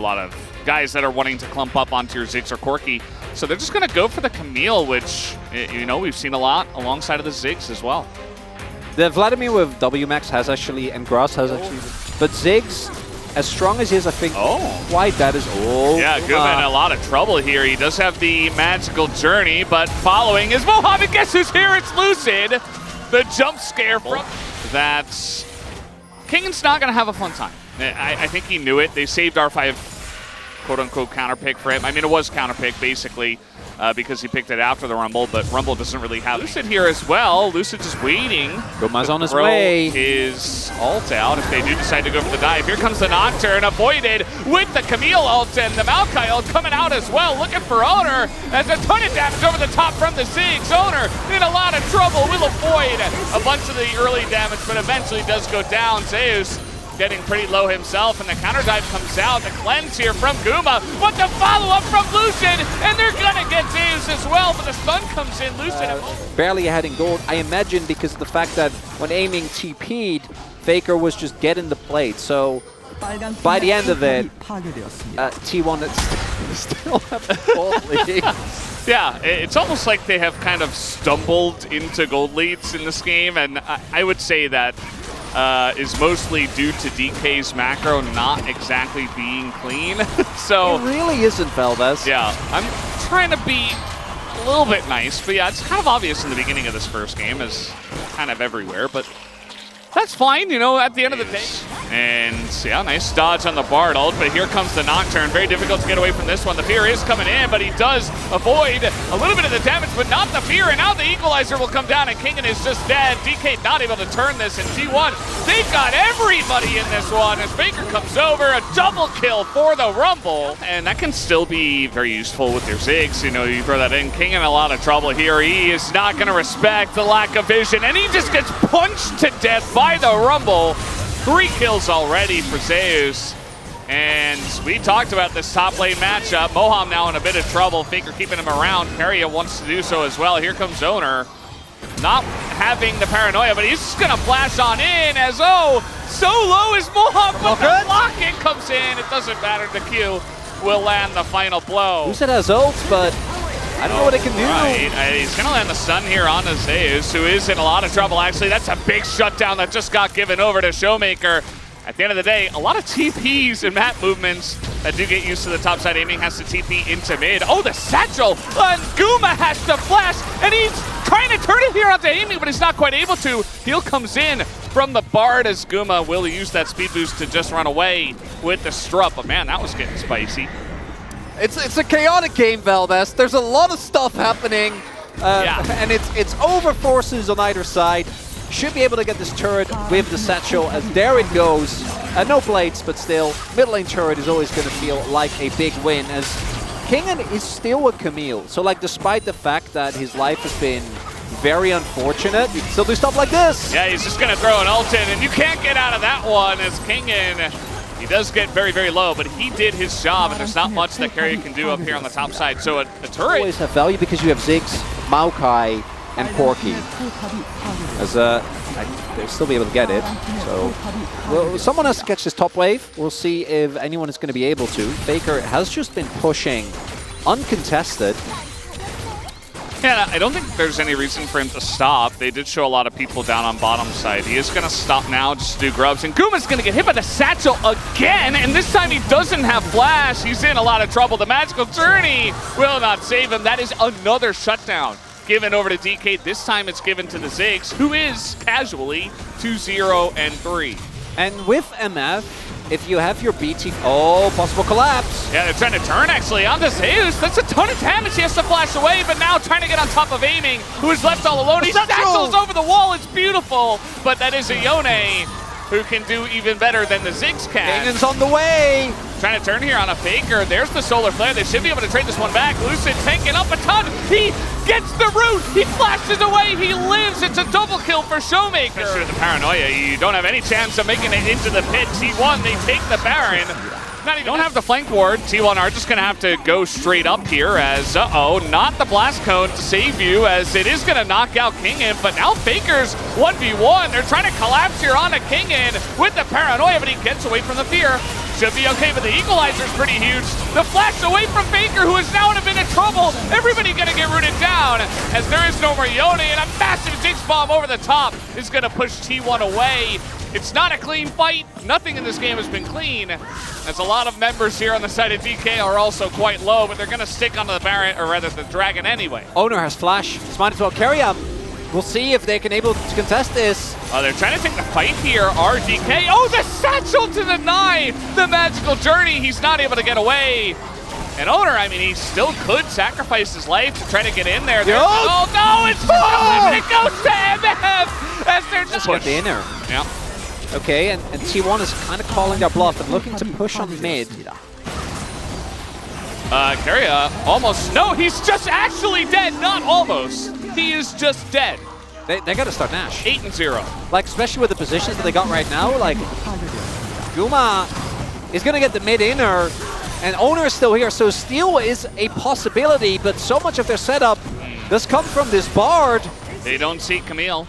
A lot of guys that are wanting to clump up onto your Ziggs or Corki. So they're just going to go for the Camille, which, you know, we've seen a lot alongside of the Ziggs as well. The Vladimir with WMAX has actually, and Grass has actually, but Ziggs, as strong as he is, I think quite that is all. Yeah, Guma in a lot of trouble here. He does have the magical journey, but following is Mohammed. Guess who's here? It's Lucid. The jump scare from that's Kingan's not going to have a fun time. I think he knew it. They saved R5 quote-unquote counter pick for him. I mean, it was counter pick basically because he picked it after the Rumble, but Rumble doesn't really have Lucid here as well. Lucid just waiting. Guma's on his way. His ult out if they do decide to go for the dive. Here comes the Nocturne, avoided with the Camille ult and the Maokai ult coming out as well, looking for Owner. There's a ton of damage over the top from the Ziggs. Owner in a lot of trouble, will avoid a bunch of the early damage, but eventually does go down. Zeus getting pretty low himself, and the counter dive comes out. The cleanse here from Guma, but the follow-up from Lucid, and they're gonna get Zeus as well, but the stun comes in. Lucid barely ahead in gold, I imagine, because of the fact that when aiming TP'd, Faker was just getting the plate. So by the end of it, T1 still have the gold lead. Yeah, it's almost like they have kind of stumbled into gold leads in this game, and I would say that is mostly due to DK's macro not exactly being clean. So it really isn't, Valdez. Yeah, I'm trying to be a little bit nice, but yeah, it's kind of obvious in the beginning of this first game, as kind of everywhere, but that's fine, you know, at the end of the day. And yeah, nice dodge on the Bard ult, but here comes the Nocturne. Very difficult to get away from this one. The Fear is coming in, but he does avoid a little bit of the damage, but not the Fear, and now the Equalizer will come down, and Kingan is just dead. DK not able to turn this, and T1, they've got everybody in this one, as Faker comes over, a double kill for the Rumble, and that can still be very useful with your Ziggs. You know, you throw that in. Kingan in a lot of trouble here. He is not going to respect the lack of vision, and he just gets punched to death by the Rumble. 3 kills already for Zeus. And we talked about this top lane matchup. Moham now in a bit of trouble. Faker keeping him around. Peria wants to do so as well. Here comes Owner. Not having the paranoia, but he's just going to flash on in as, so low is Moham, but the lock-in comes in. It doesn't matter. The Q will land the final blow. Lucid has ult, but I don't know what it can do. Right. He's going to land the stun here on the Zeus, who is in a lot of trouble. Actually, that's a big shutdown that just got given over to Showmaker. At the end of the day, a lot of TPs and map movements that do get used to the topside aiming. Has to TP into mid. Oh, the satchel! Guma has to flash, and he's trying to turn it here onto aiming, but he's not quite able to. Heal comes in from the Bard as Guma will use that speed boost to just run away with the Strup. But man, that was getting spicy. It's a chaotic game, Valdez. There's a lot of stuff happening, and it's over forces on either side. Should be able to get this turret with the satchel, as there it goes. No plates, but still, mid lane turret is always going to feel like a big win, as Kingan is still a Camille. So, like, despite the fact that his life has been very unfortunate, you can still do stuff like this. Yeah, he's just going to throw an ult in, and you can't get out of that one, as Kingan, he does get very, very low, but he did his job, and there's not much that Carrier can do up here on the top side. So a turret always have value because you have Ziggs, Maokai, and Corki. As they'll still be able to get it. So well, someone has to catch this top wave. We'll see if anyone is going to be able to. Faker has just been pushing uncontested. Yeah, I don't think there's any reason for him to stop. They did show a lot of people down on bottom side. He is going to stop now just to do grubs. And Guma's going to get hit by the satchel again. And this time he doesn't have flash. He's in a lot of trouble. The magical journey will not save him. That is another shutdown given over to DK. This time it's given to the Ziggs, who is casually 2-0-3. And with MF, if you have your BT... Oh, possible collapse. Yeah, they're trying to turn, actually, onto Zeus. That's a ton of damage. He has to flash away, but now trying to get on top of aiming, who is left all alone. He satchels over the wall. It's beautiful, but that is a Yone who can do even better than the Ziggs can. Kingan's on the way. Trying to turn here on a Faker. There's the Solar Flare. They should be able to trade this one back. Lucid tanking up a ton. He gets the root. He flashes away. He lives. It's a double kill for Showmaker. Especially with the paranoia, you don't have any chance of making it into the pit. T1, they take the Baron. Don't have the flank ward. T1 are just going to have to go straight up here as, not the blast cone to save you, as it is going to knock out Kingan, but now Faker's 1v1. They're trying to collapse here onto Kingan with the paranoia, but he gets away from the fear. should be okay, but the equalizer is pretty huge. The flash away from Faker, who is now in a bit of trouble. Everybody gonna get rooted down as there is no more Yone, and a massive Jinx bomb over the top is gonna push T1 away. It's not a clean fight. Nothing in this game has been clean, as a lot of members here on the side of DK are also quite low, but they're gonna stick onto the Baron, or rather the Dragon anyway. Owner has flash. Just might as well carry him. We'll see if they can able to contest this. Oh, they're trying to take the fight here. RDK. Oh, the satchel to deny the magical journey. He's not able to get away. And Owner, I mean, he still could sacrifice his life to try to get in there. Oh, no, it's it goes to MF as they're Just get the inner. Yeah. Okay, and T1 is kind of calling their bluff and looking to push on mid. Keria almost, no, he's just actually dead, not almost. He is just dead. They got to start Nash. 8-0. Like, especially with the positions that they got right now, like, Guma is going to get the mid inner, and Owner is still here, so steal is a possibility, but so much of their setup does come from this Bard. They don't see Camille.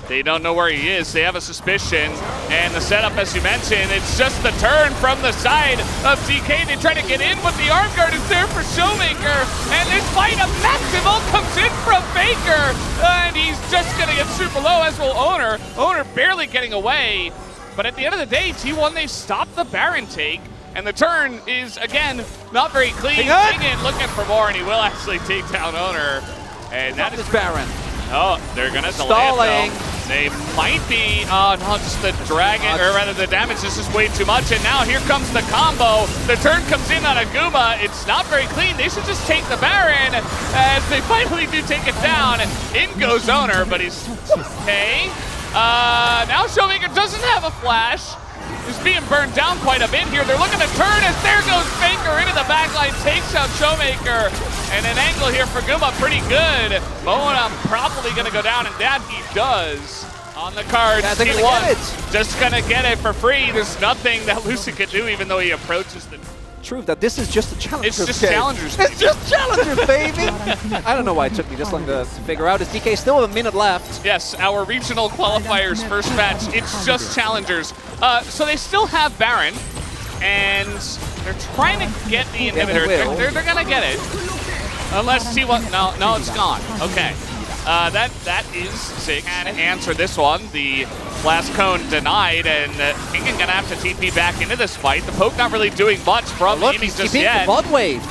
They don't know where he is. They have a suspicion. And the setup, as you mentioned, it's just the turn from the side of DK. They try to get in, but the arm guard is there for Showmaker. And this fight, a massive ult comes in from Faker. And he's just going to get super low, as will Owner. Owner barely getting away. But at the end of the day, T1, they stop the Baron take. And the turn is, again, not very clean. Ingen looking for more, and he will actually take down Owner. And that is Baron. Oh, they're going to delay it, though. They might be, oh no, just the dragon, or rather the damage is just way too much, and now here comes the combo. The turn comes in on Aguma. It's not very clean. They should just take the Baron, as they finally do take it down. In goes Owner, but he's okay. Now Showmaker doesn't have a flash. He's being burned down quite a bit here. They're looking to turn as there goes Faker into the backline, takes out Showmaker. And an angle here for Guma, pretty good. Moana probably gonna go down, and that he does. On the cards, T1 just gonna get it for free. There's nothing that Lucy can do, even though he approaches the... True that this is just a Challengers It's just game. Challengers, baby. It's just Challengers, baby! I don't know why it took me this long to figure out. Is DK still have a minute left? Yes, our regional qualifiers first match, it's just Challengers. So they still have Baron, and they're trying to get the inhibitor. They're gonna get it. Unless T1, no, it's gone. Okay. That is sick. And answer this one. The last cone denied, and Ingen gonna have to TP back into this fight. The poke not really doing much from Amy just yet. The bot wave.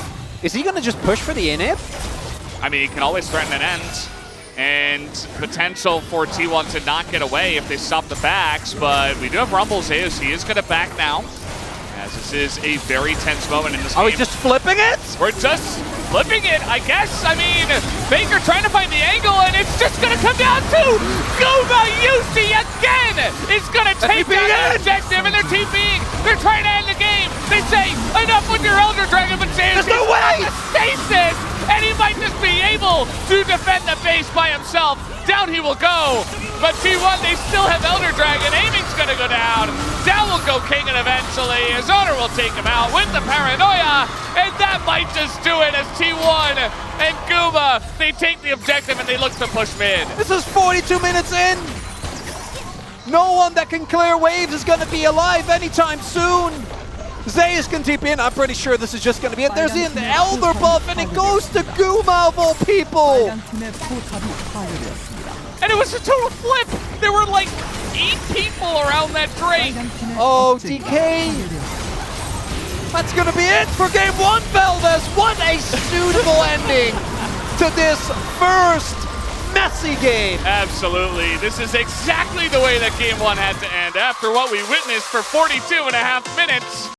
Is he gonna just push for the inhib? I mean, he can always threaten an end. And potential for T1 to not get away if they stop the backs, but we do have Rumble's Zeus. He is gonna back now, as this is a very tense moment in this game. Are we just flipping it? We're just flipping it, I guess. I mean, Faker trying to find the angle, and it's just going to come down to Guma Yusi again! It's going to take down the objective, and they're TPing. They're trying to end the game. They say, enough with your Elder Dragon, but Zeus There's no way! Stasis, and he might just be able to defend the base by himself. Down he will go, but T1, they still have Elder Dragon. Aiming's going to go down. Down will go King, and eventually his owner will take him out with the Paranoia, and that might just do it as T1 and Guma, they take the objective and they look to push mid. This is 42 minutes in. No one that can clear waves is going to be alive anytime soon. Zeus can TP in. I'm pretty sure this is just going to be it. There's an Elder buff, and it goes to Guma of all people. And it was a total flip. There were like 8 people around that Drake. Oh, DK. That's going to be it for game 1, Veldes. What a suitable ending to this first messy game. Absolutely. This is exactly the way that game 1 had to end after what we witnessed for 42.5 minutes.